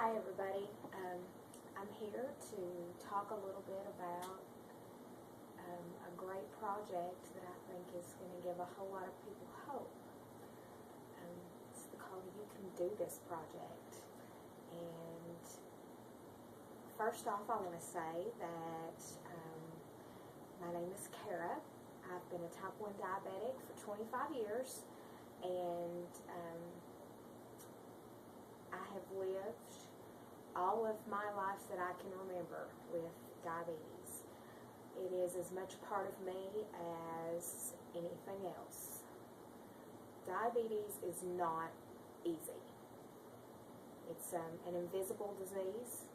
Hi everybody. I'm here to talk a little bit about a great project that I think is going to give a whole lot of people hope. It's called You Can Do This project. And first off, I want to say that my name is Kara. I've been a type 1 diabetic for 25 years, and I have lived all of my life that I can remember with diabetes. It is as much part of me as anything else. Diabetes is not easy. It's an invisible disease.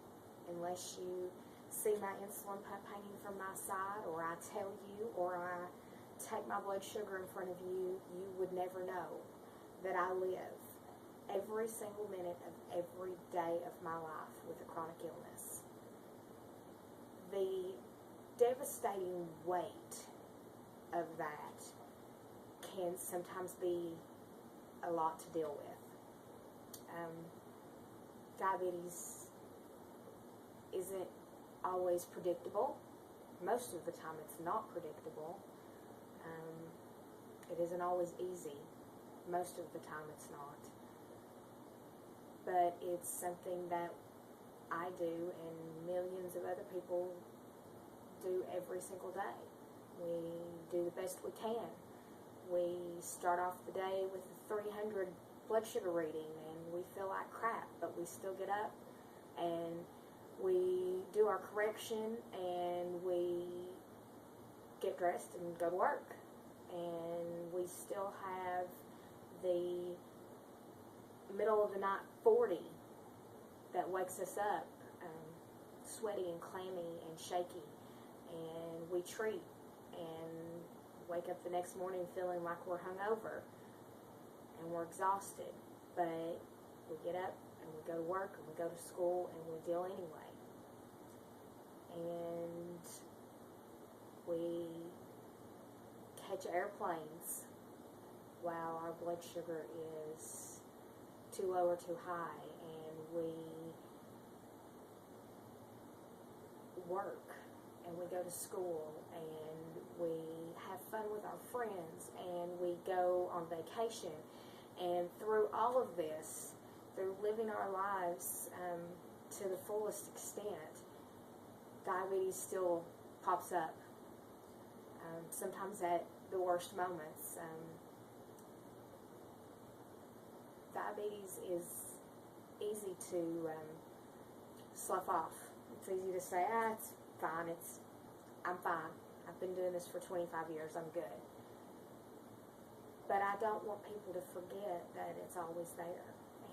Unless you see my insulin pump hanging from my side, or I tell you, or I take my blood sugar in front of you, you would never know that I live every single minute of every day of my life with a chronic illness. The devastating weight of that can sometimes be a lot to deal with. Diabetes isn't always predictable. Most of the time it's not predictable. It isn't always easy. Most of the time it's not. But it's something that I do and millions of other people do every single day. We do the best we can. We start off the day with a 300 blood sugar reading and we feel like crap, but we still get up and we do our correction and we get dressed and go to work. And we still have the middle of the night 40 that wakes us up sweaty and clammy and shaky, and we treat and wake up the next morning feeling like we're hungover and we're exhausted, but we get up and we go to work and we go to school and we deal anyway, and we catch airplanes while our blood sugar is too low or too high, and we work and we go to school and we have fun with our friends and we go on vacation. And through all of this, through living our lives to the fullest extent, diabetes still pops up, sometimes at the worst moments. Diabetes is easy to slough off. It's easy to say, it's fine, I'm fine. I've been doing this for 25 years, I'm good. But I don't want people to forget that it's always there.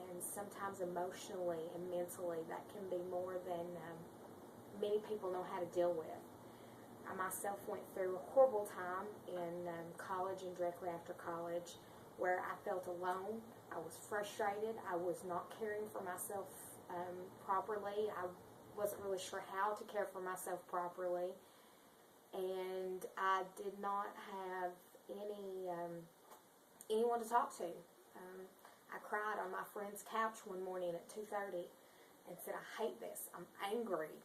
And sometimes emotionally and mentally, that can be more than many people know how to deal with. I myself went through a horrible time in college and directly after college, where I felt alone. I was frustrated. I was not caring for myself properly. I wasn't really sure how to care for myself properly, and I did not have anyone to talk to. I cried on my friend's couch one morning at 2:30 and said, I hate this. I'm angry.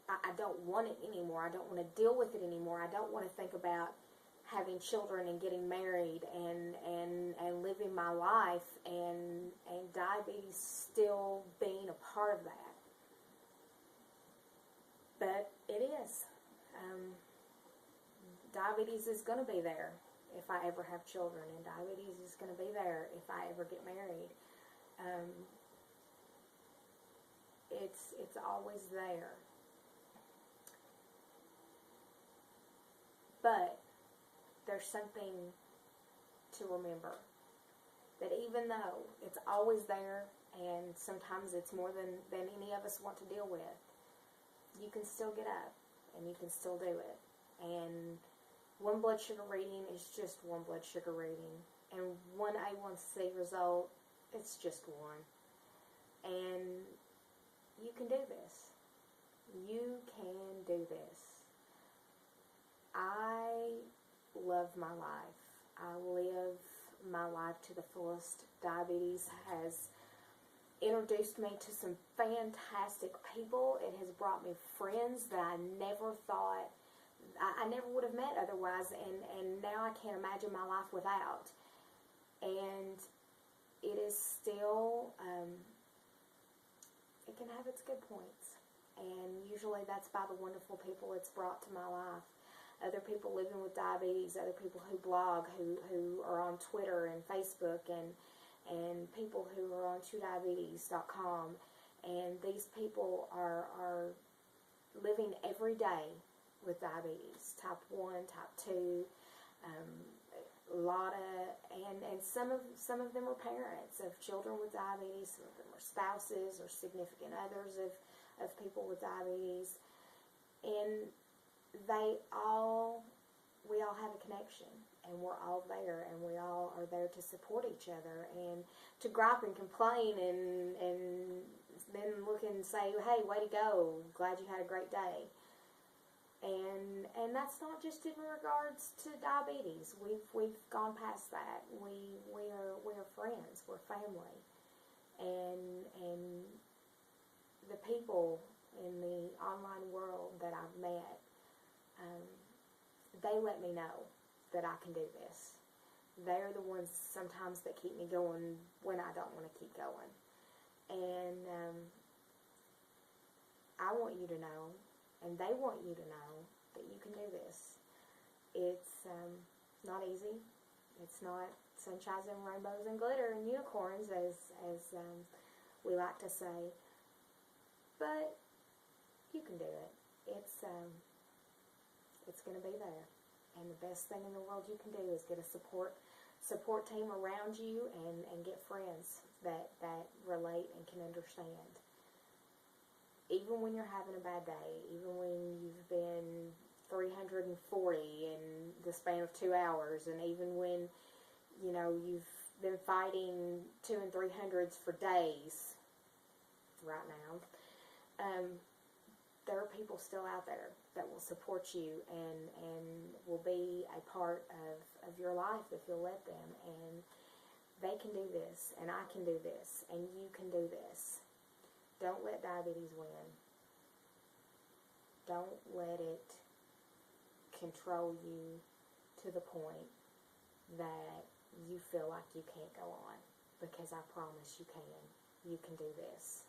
I don't want it anymore. I don't want to deal with it anymore. I don't want to think about having children and getting married and living my life and diabetes still being a part of that. But it is. Diabetes is going to be there if I ever have children, and diabetes is going to be there if I ever get married. It's always there. But there's something to remember, that even though it's always there, and sometimes it's more than any of us want to deal with, you can still get up and you can still do it. And one blood sugar reading is just one blood sugar reading, and one A1C result, it's just one. And you can do this. You can do this. I love my life. I live my life to the fullest. Diabetes has introduced me to some fantastic people. It has brought me friends that I never thought I never would have met otherwise, and now I can't imagine my life without. And it is still, it can have its good points. And usually that's by the wonderful people it's brought to my life. Other people living with diabetes, other people who blog, who are on Twitter and Facebook, and people who are on TrueDiabetes.com. And these people are living every day with diabetes, type 1, type 2, a lot of, and some of them are parents of children with diabetes, some of them are spouses or significant others of people with diabetes, and we all have a connection, and we're all there, and we all are there to support each other, and to gripe and complain, and then look and say, hey, way to go, glad you had a great day. And that's not just in regards to diabetes. We've gone past that. We're friends. We're family. And the people in the online world that I've met, they let me know that I can do this. They're the ones sometimes that keep me going when I don't want to keep going. And I want you to know, and they want you to know, that you can do this. It's not easy. It's not sunshines and rainbows and glitter and unicorns, as we like to say. But you can do it. It's going to be there. And the best thing in the world you can do is get a support team around you, and get friends that relate and can understand. Even when you're having a bad day, even when you've been 340 in the span of 2 hours, and even when, you know, you've been fighting 2 and 300s for days right now, there are people still out there that will support you and will be a part of your life if you'll let them. And they can do this, and I can do this, and you can do this. Don't let diabetes win. Don't let it control you to the point that you feel like you can't go on, because I promise you can. You can do this.